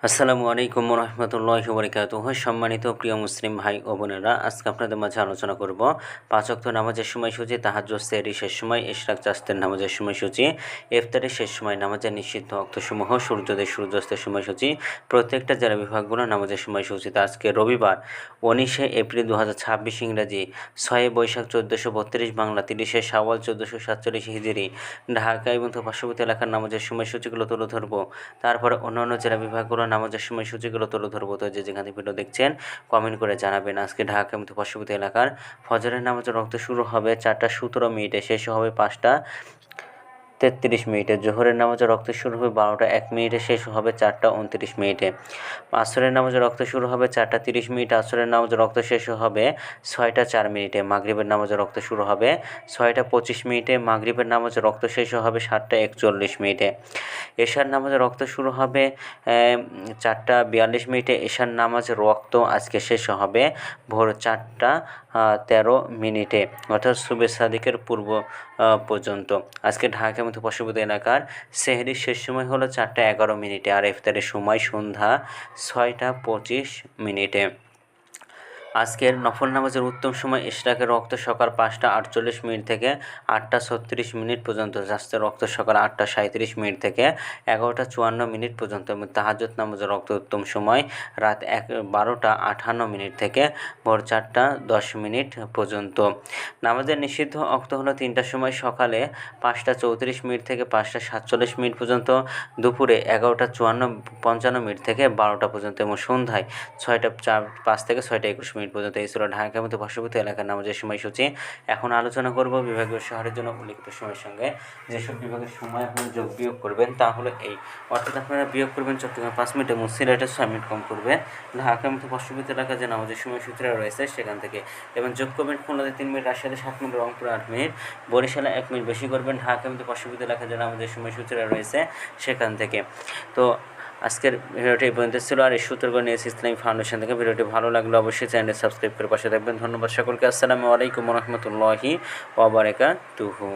আসসালামু আলাইকুম রহমতুল্লাহি বারাকাতুহু। সম্মানিত প্রিয় মুসলিম ভাই ও বোনেরা, আজকে আপনাদের মাঝে আলোচনা করব 5 ওয়াক্ত নামাজের সময়সূচি, তাহাজ্জুদ, সেহরি শেষ সময়, ইশরাক, চাঁদের নামাজের সময়সূচি, ইফতারের শেষ সময়, নামাজের নিষিদ্ধ ওয়াক্তসমূহ, সূর্যোদয় সূর্যাস্তের সময়সূচি, প্রত্যেকটা জেলা বিভাগগুলো নামাজের সময়সূচিতে। আজকে রবিবার 19শে এপ্রিল 2026 ইংরাজি, 6 বৈশাখ 1432 বাংলা, 30শে শাওয়াল 1447 হিজরি, ঢাকা এবং পার্শ্ববর্তী এলাকার নামাজের সময়সূচিগুলো তুলে ধরব। তারপরে অন্যান্য জেলা বিভাগগুলো নামাজের সময়সূচিগুলো তুলে ধরবো। তো যে যেখানে ভিডিও দেখছেন কমেন্ট করে জানাবেন। আজকে ঢাকা এবং পার্শ্ববর্তী এলাকার ফজরের নামাজের রক্ত শুরু হবে 4:17 শেষ হবে 5:33। জোহরের নামাজের রক্ত শুরু হবে 12:01, শেষ হবে 4:29। আসরের নামাজের রক্ত শুরু হবে 4:30, আসরের নামাজের রক্ত শেষ হবে 6:04। মাগরিবের নামাজের রক্ত শুরু হবে 6:25, মাগরিবের নামাজের রক্ত শেষ হবে 7:41। এশার নামাজের রক্ত শুরু হবে 4:42। এশার নামাজের রক্ত আজকে শেষ হবে ভোর 4:13, অর্থাৎ সুবে সাদিকের পূর্ব পর্যন্ত। আজকে ঢাকা এবং পার্শ্ববর্তী এলাকার সেহরির শেষ সময় হলো 4:11, আর ইফতারের সময় সন্ধ্যা 6:25। আজকের নফল নামাজের উত্তম সময় ইশরাকের রক্ত সকাল 5:48 থেকে 8:36 পর্যন্ত, জাস্তের রক্ত সকাল 8:37 থেকে 11:54 পর্যন্ত, এবং তাহাজ্জুদ নামাজের রক্ত উত্তম সময় রাত 12:58 থেকে ভোর 4:10 পর্যন্ত। নামাজের নিষিদ্ধ অক্ত হলো 3টার সময়, সকালে 5:34 থেকে 5:47 পর্যন্ত, দুপুরে 11:55 থেকে 12টা পর্যন্ত, এবং সন্ধ্যায় 6:05 থেকে 6:21 পর্যন্ত। এই ছিল ঢাকা এবং পার্শ্ববর্তী এলাকার নামাজের সময়সূচি। এখন আলোচনা করব বিভাগীয় শহরের জন্য উল্লিখিত সময়ের সঙ্গে যেসব বিভাগের সময় আপনারা যোগ বিয়োগ করবেন, তা হলো এই। অর্থাৎ আপনারা বিয়োগ করবেন চট্টগ্রাম 5 মিনিট এবং সিলেটের 6 মিনিট কম করবেন। ঢাকা এবং পার্শ্ববর্তী এলাকার যে নামাজের সময়সূচিরা রয়েছে সেখান থেকে, এবং যোগ করবেন খুলনাতে 3 মিনিট, রাজশাহীতে 7 মিনিট, রংপুরে 8 মিনিট, বরিশালে 1 মিনিট বেশি করবেন। ঢাকা এবং পার্শ্ববর্তী এলাকার যে নামাজের সময়সূচিরা রয়েছে সেখান থেকে। তো আজকের ভিডিওটি এই পর্যন্ত ছিল। আর এই সূত্রগুলো নিয়েছি ইসলামী ফাউন্ডেশন থেকে। ভিডিওটি ভালো লাগলে অবশ্যই চ্যানেলটি সাবস্ক্রাইব করে পাশে থাকবেন। ধন্যবাদ সকলকে। আসসালামু আলাইকুম রহমতুল্লাহি ওয়া বারাকাতুহু।